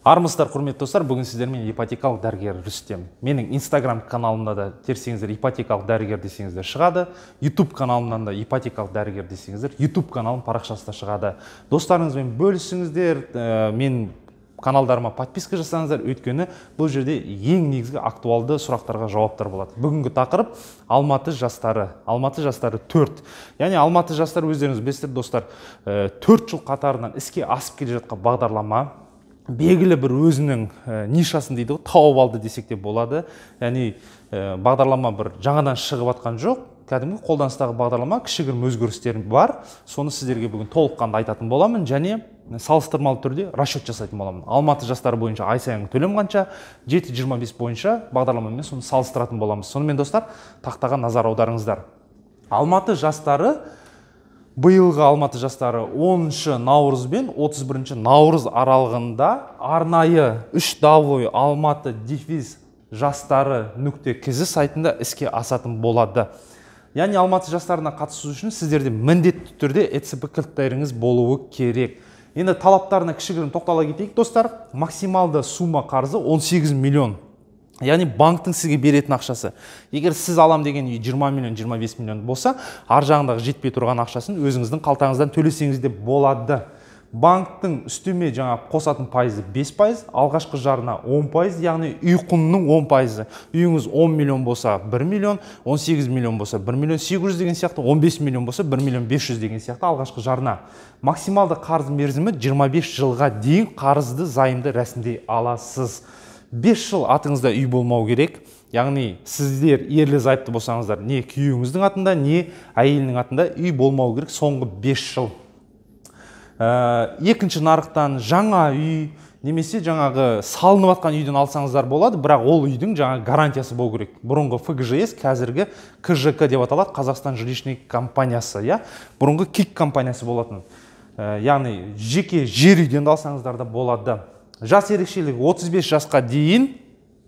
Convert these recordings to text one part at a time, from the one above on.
Армысыздар, құрметті достар, бүгін сіздермен ипотекалық дәрігер Рүстем. Менің Instagram каналымда да терсеңіздер ипотекалық дәрігер десеңіздер шығады. YouTube каналымнан да ипотекалық дәрігер десеңіздер, YouTube каналым парақшасында шығады. Достарыңызбен бөлісіңіздер, мен каналдарыма подписка жасаңыздар, өйткені бұл жерде ең негізгі актуалды сұрақтарға жауаптар болады. Бүгінгі тақырып Алматы жастары. Алматы жастары 4. Яғни Алматы жастары, өздеріңіз білесіздер достар, 4 жыл қатарынан іске асып келе жатқан бағдарлама. Белгілі бір өзінің нишасын дейді, тауып алды десек те болады. Яғни бағдарлама бір жаңадан шығып атқан жоқ. Кәдімгі қолданыстағы бағдарлама, кішігірім өзгерістер бар. Соны сіздерге бүгін толыққанды айтатын боламын және салыстырмалы түрде расчет жасайтын боламын. Алматы жастары бойынша ай сайын төлем қанша, 7.25 бойынша бағдарламамен соны салыстыратын боламыз. Сонымен достар, тақтаға назар аударыңыздар. Алматы жастары, биылғы Алматы жастары 10 наурыз бен 31 наурыз аралығында арнайы 3W Алматы жастары.kz сайтында іске асатын болады. Яғни Алматы жастарына қатысу үшін сіздерде міндетті түрде ЭЦБ кілттеріңіз болуы керек. Енді талаптарына кішігірім тоқтала кетейік достар. Максималды сума қарызы 18 миллион. Яғни банктың сізге беретін ақшасы. Егер сіз алам деген үй 20 миллион, 25 миллион болса, ар жағындағы жетпей тұрған ақшасын өзіңіздің қалтаңыздан төлесеңіз де болады. Банктың үстеме жаңа қосатын пайызы 5%, алғашқы жарына 10%, яғни үй құнының 10%. Үйіңіз 10 миллион болса 1 миллион, 18 миллион болса 1 миллион 800 деген сияқты, 15 миллион болса 1 миллион 500 деген сияқты алғашқы жарына. Максималды қарыз мерзімі 25 жылға дейін қарызды займды рәсімдей аласыз. 5 жыл атыңызда үй болмау керек. Яғни сіздер ерлі зайыпты болсаңыздар, не күйеуіңіздің атында, не әйелінің атында үй болмау керек соңғы 5 жыл. Екінші нарықтан жаңа үй немесе жаңағы салынып атқан үйден алсаңыздар болады, бірақ ол үйдің жаңа гарантиясы болу керек. Бұрынғы ФГЖС, қазіргі КЖК деп аталады, Қазақстан жилищный компаниясы, бұрынғы КИК компаниясы болатын. Яғни жеке жер үйден алсаңыздар да болады. Жас ерекшелігі 35 жасқа дейін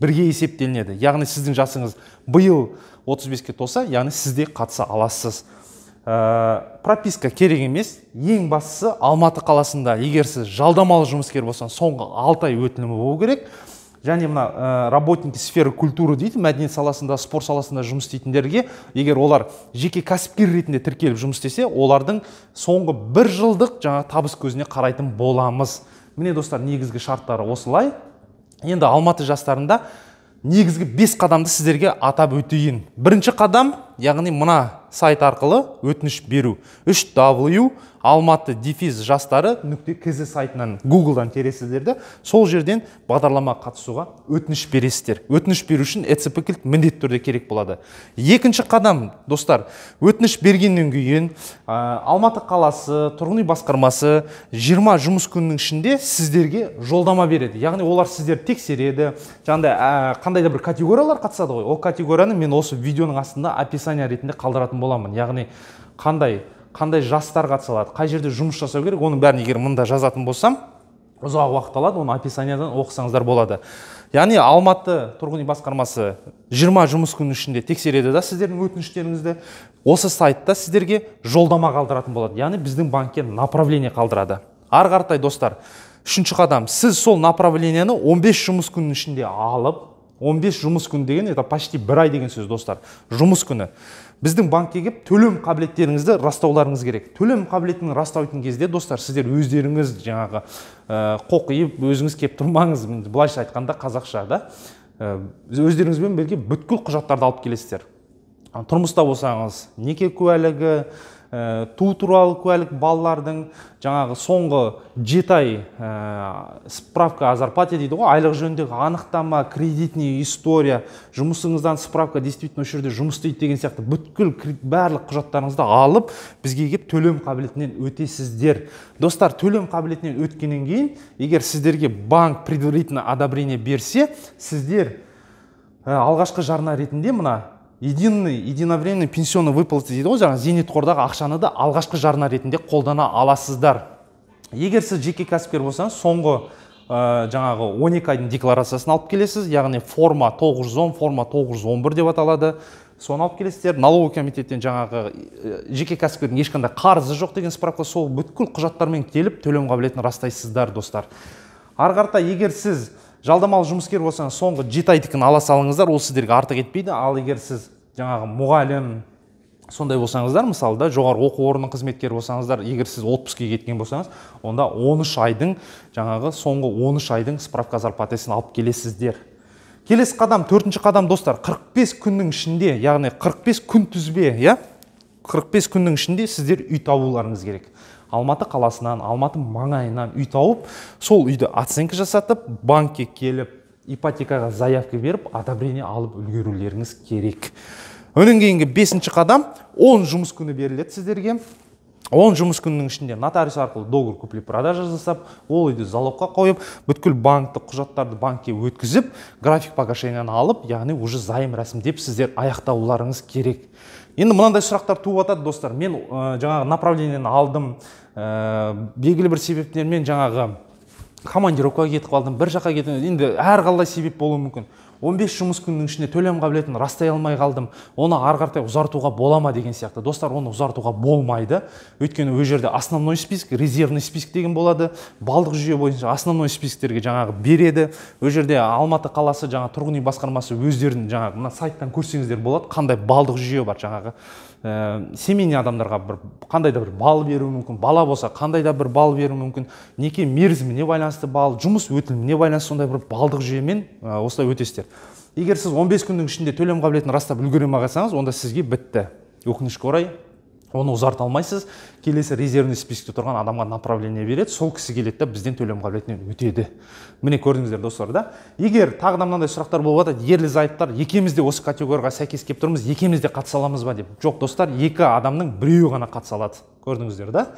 бірге есептелінеді. Яғни сіздің жасыңыз биыл 35-ке толса, яғни сізде қатыса аласыз. Прописка керек емес. Ең бастысы Алматы қаласында егер сіз жалдамалы жұмыскер болсаң, соңғы 6 ай өтілімі болу керек. Және мына работники сферы культуры дейді, мәдениет саласында, спорт саласында жұмыс істейтіндерге, егер олар жеке кәсіпкер ретінде тіркеліп жұмыс істесе, олардың соңғы 1 жылдық жаңа табыс көзіне қарайтын боламыз. Міне достар, негізгі шарттары осылай. Енді Алматы жастарында негізгі 5 қадамды сіздерге атап өтейін. Бірінші қадам, яғни мына сайт арқылы өтініш беру. 3W Алматы-жастары.kz сайтынан Google'дан тересіздерді, сол жерден бағдарлама қатысуға өтініш бересіздер. Өтініш беру үшін ЭЦБ кілт міндетті түрде керек болады. Екінші қадам, достар, өтініш бергеннен кейін Алматы қаласы, тұрғын үй басқармасы 20 жұмыс күнінің ішінде сіздерге жолдама береді. Яғни олар сіздер тексереді. Жаңағыдай қандай да бір категориялар қатысады ғой. Ол категорияны мен осы видеоның астында описание ретінде қалдыратын боламын. Яғни қандай жастар қатыса алады, қай жерде жұмыс жасау керек, оның бәрін егер мында жазатын болсам, ұзақ уақыт алады, оны описаниядан оқысаңыздар болады. Яғни Алматы тұрғын үй басқармасы 20 жұмыс күнінің ішінде тексереді да сіздердің өтініштеріңізді. Осы сайтта сіздерге жолдама қалдыратын болады. Яғни біздің банкке направление қалдырады. Ары қаратай достар, үшінші қадам, сіз сол направлениені 15 жұмыс күнінің ішінде алып, 15 жұмыс күн деген, это почти 1 ай деген сөз достар, жұмыс күні. Біздің банкке кеп төлем қабілеттеріңізді растауларыңыз керек. Төлем қабілетін растайтын кезде достар, сіздер өздеріңіз жаңағы қоқиып, өзіңіз кеп тұрмаңыз, былайша айтқанда қазақша да, өздеріңізбен бірге бүткіл құжаттарды алып келесіздер. Тұрмыста болсаңыз, неке куәлігі, туу туралы куәлік, балалардың жаңағы соңғы 7 ай справка о зарплате дейді ғой, айлық жөніндегі анықтама, кредитный история, жұмысыңыздан справка действительно осы жерде жұмыс істейді деген сияқты бүткіл барлық құжаттарыңызды алып, бізге келіп төлем қабілетінен өтесіздер. Достар, төлем қабілетінен өткеннен кейін, егер сіздерге банк предварительно одобрение берсе, сіздер алғашқы жарна ретінде мына единовременный пенсионный выплаты дейді ғой, жаңа зейнетқордағы ақшаны да алғашқы жарна ретінде қолдана аласыздар. Егер сіз жеке кәсіпкер болсаңыз, соңғы жаңағы 12 айдың декларациясын алып келесіз, яғни форма 910, форма 911 деп аталады. Соны алып келесіздер. Налоговый комитеттен жаңағы жеке кәсіпкердің ешқандай қарызы жоқ деген справка, сол бүткіл құжаттармен келіп төлем қабілетін растайсыздар достар. ары қарата егер сіз жалдамалы жұмыскер болсаңыз соңғы 7 айдікін ала салыңыздар, ол сіздерге артық етпейді. Ал егер сіз жаңағы мұғалім сондай болсаңыздар, мысалы да жоғары оқу орнының қызметкері болсаңыздар, егер сіз отпускке кеткен болсаңыз, онда 13 айдың жаңағы соңғы 13 айдың справка зарплатасын алып келесіздер. Келесі қадам, төртінші қадам достар, 45 күннің ішінде, яғни 45 күн түзбе, 45 күннің ішінде сіздер үй табуларыңыз керек. Алматы қаласынан, Алматы маңайынан үй тауып, сол үйді оценка жасатып, банкке келіп, ипотекаға заявка беріп, одобрение алып үлгерулеріңіз керек. Өнен кейінгі 5-ші қадам, 10 жұмыс күні беріледі сіздерге. 10 жұмыс күнінің ішінде нотариус арқылы договор купли-продажа жасап, ол үйді залогқа қойып, бүткіл банктық құжаттарды банкке өткізіп, график погашенияны алып, яғни уже займ рәсімдеп сіздер аяқтауларыңыз керек. Енді мынандай сұрақтар туып жатады достар. Мен жаңағы направлениені алдым, белгілі бір себептермен жаңағы командировкаға кетіп қалдым, бір жаққа кетіп, енді әрқалай себеп болуы мүмкін. 15 жұмыс күнінің ішінде төлем қабілетін растай алмай қалдым. Оны ары қаратай ұзартуға бола ма деген сияқты. Достар, оны ұзартуға болмайды. Өйткені ол жерде основной список, резервный список деген болады. Балдық жүйе бойынша основной списктерге жаңағы береді. Ол жерде Алматы қаласы жаңағы тұрғын үй басқармасы өздерінің жаңағы мына сайттан көрсеңіздер болады, қандай балдық жүйе бар жаңағы. Семейный адамдарға бір қандай да бір бал беруі мүмкін, бала болса қандай да бір бал беруі мүмкін, неке мерзіміне байланысты бал, жұмыс өтіліне байланысты сондай бір балдық жүйемен осылай өтесіздер. Егер сіз 15 күннің ішінде төлем қабілетін растап үлгере алмасаңыз, онда сізге бітті. Өкінішке орай, оны ұзарта алмайсыз. Келесі резервный спискте тұрған адамға направление береді, сол кісі келеді де бізден төлем қабілетінен өтеді. Міне көрдіңіздер достар да. Егер тағы да мынандай сұрақтар болып жатады, ерлі-зайыптар, екеуміз де осы категорияға сәйкес келіп тұрмыз, екеуміз де қатыса аламыз ба деп. Жоқ достар, екі адамның біреуі ғана қатыса алады. Көрдіңіздер да.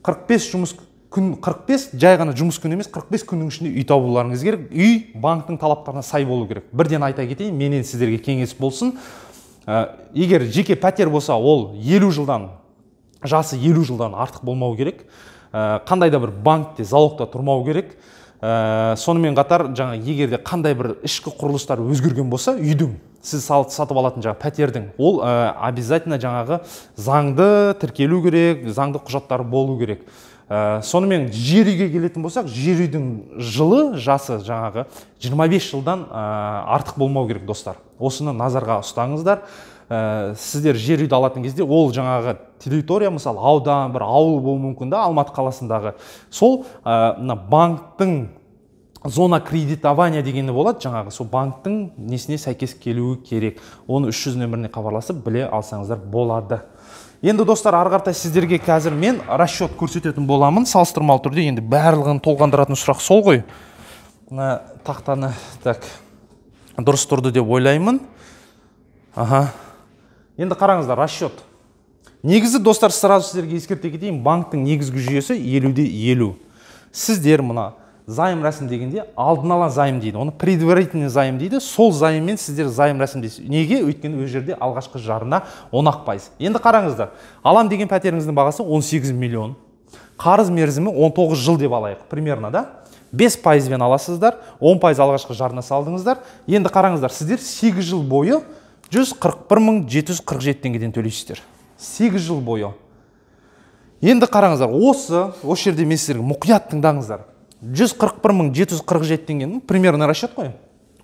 45 жұмыс күн, 45 жай ғана жұмыс күні емес, 45 күннің ішінде үй табуларыңыз керек. Үй банктың талаптарына сай болу керек. Бірден айта кетейін, менен сіздерге кеңес болсын. Егер жеке пәтер болса, ол 50 жылдан, жасы 50 жылдан артық болмау керек. Қандай да бір банкте, залогта тұрмау керек. Сонымен қатар, жаңа егерде қандай бір ішкі құрылыстар өзгерген болса, үйдің, сіз сатып алатын жаңа пәтердің, ол обязательно жаңағы заңды тіркелу керек, заңды құжаттары болу керек. Сонымен жер үйге келетін болсақ, жер үйдің жылы жасы жаңағы 25 жылдан артық болмау керек достар. Осыны назарға ұстаңыздар. Сіздер жер үйді алатын кезде ол жаңағы территория, мысалы аудан, бір ауыл болуы мүмкін да, Алматы қаласындағы. Сол банктың зона кредитования дегені болады, жаңағы сол банктың несіне сәйкес келуі керек. Оны 300 нөміріне хабарласып біле алсаңыздар болады. Енді достар, ары қаратай сіздерге қазір мен расчет көрсететін боламын, салыстырмалы түрде. Енді барлығын толғандыратын сұрақ сол ғой. Мына тақтаны так дұрыс тұрды деп ойлаймын. Енді қараңыздар, расчет. Негізі достар, сразу сіздерге ескерте кетейін, банктың негізгі жүйесі 50-де 50. Сіздер мына займ рәсімдегенде алдын ала займ дейді. Оны предварительный займ дейді. Сол займмен сіздер займ рәсімдейсіз. Неге? Өйткені өз жерде алғашқы жарына 10%. Енді қараңыздар. Алам деген пәтеріңіздің бағасы 18 миллион. Қарыз мерзімі 19 жыл деп алайық. Примерно да. 5%-бен аласыздар, 10% алғашқы жарына салдыңыздар. Енді қараңыздар, сіздер 8 жыл бойы 141.747 теңгеден төлейсіздер. 8 жыл бойы. Енді қараңыздар, осы жерде мен сіздерге мұқият тыңдаңыздар. 141.747 теңгенің примерно расчет қой.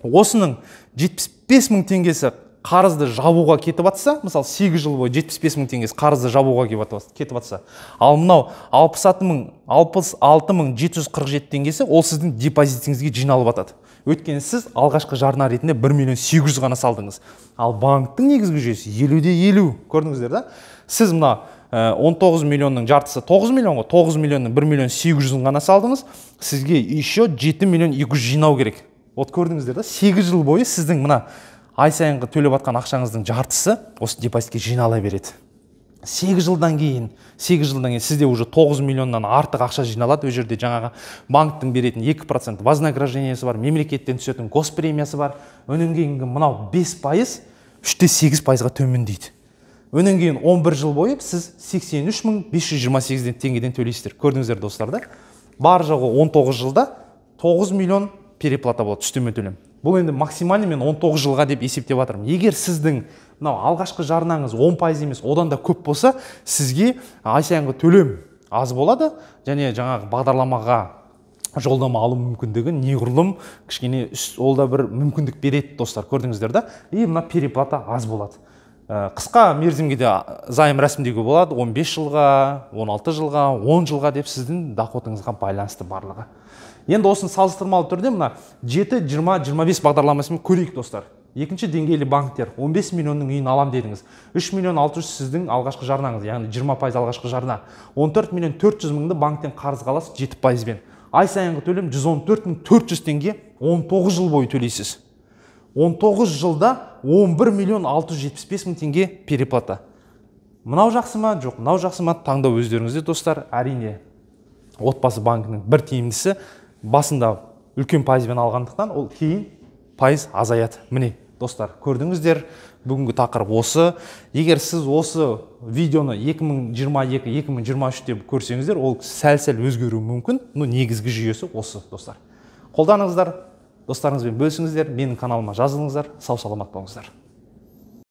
Осының 75.000 теңгесі қарызды жабуға кетіп атса, мысалы 8 жыл бойы 75.000 теңгесі қарызды жабуға кетіп атса, ал мынау 66.747 теңгесі ол сіздің депозитіңізге жиналып атады. Өйткені сіз алғашқы жарна ретінде 1.800.000 ғана салдыңыз. Ал банктың негізгі жүйесі 50-де 50. Көрдіңіздер да? Сіз мына 19 миллионның жартысы 9 миллион ғой, 9 миллионның 1.800.000 ғана салдыңыз, сізге еще 7.200.000 жинау керек. Вот көрдіңіздер да, 8 жыл бойы сіздің мына ай сайынғы төлеп атқан ақшаңыздың жартысы осы депозитке жинала береді. 8 жылдан кейін сізде уже 9 миллионнан артық ақша жиналады. Ол жерде жаңағы банктың беретін 2% вознаграждениесі бар, мемлекеттен түсетін госпремиясы бар. Өнен кейінгі мынау 5%, 3-8%-ға төмендейді. Өнен кейін 11 жыл бойы сіз 83.528 теңгеден төлейсіздер. Көрдіңіздер достар да? Бар жоғы 19 жылда 9 миллион переплата болады, үстеме төлем. Бұл енді максимальный мен 19 жылға деп есептеп жатырмын. Егер сіздің алғашқы жарнаңыз 10% емес, одан да көп болса, сізге ай сайынғы төлем аз болады, және жаңағы бағдарламаға жолдама алу мүмкіндігі неғұрлым кішкене ол да бір мүмкіндік береді достар, көрдіңіздер да. И мына переплата аз болады. Қысқа мерзімге де займ рәсімдеуге болады, 15 жылға, 16 жылға, 10 жылға деп сіздің доходыңызға байланысты барлығы. Енді осыны салыстырмалы түрде мына 7-20-25 бағдарламасымен көрейік достар. Екінші деңгейлі банктер 15 миллионның үйін алам дедіңіз. 3 миллион 600 сіздің алғашқы жарнаңыз, яғни 20% алғашқы жарна. 14 миллион 400 мыңды банктен қарыз қаласыз 7%-бен. Ай сайынғы төлем 114.400 теңге 19 жыл бойы төлейсіз. 19 жылда 11 миллион 675 мың теңге переплата. Мынау жақсы ма, жоқ, мынау жақсы ма, таңдау өздеріңізде достар. Әрине отбасы банкінің бір тиімдісі басында үлкен пайызбен алғандықтан ол кейін пайыз азаяды. Міне достар, көрдіңіздер, бүгінгі тақырып осы. Егер сіз осы видеоны 2022-2023 деп көрсеңіздер, ол сәл-сәл өзгеруі мүмкін. Негізгі жүйесі осы достар. Қолданыңыздар, достарыңызбен бөлісіңіздер, менің каналыма жазылыңыздар, сау саламат болыңыздар.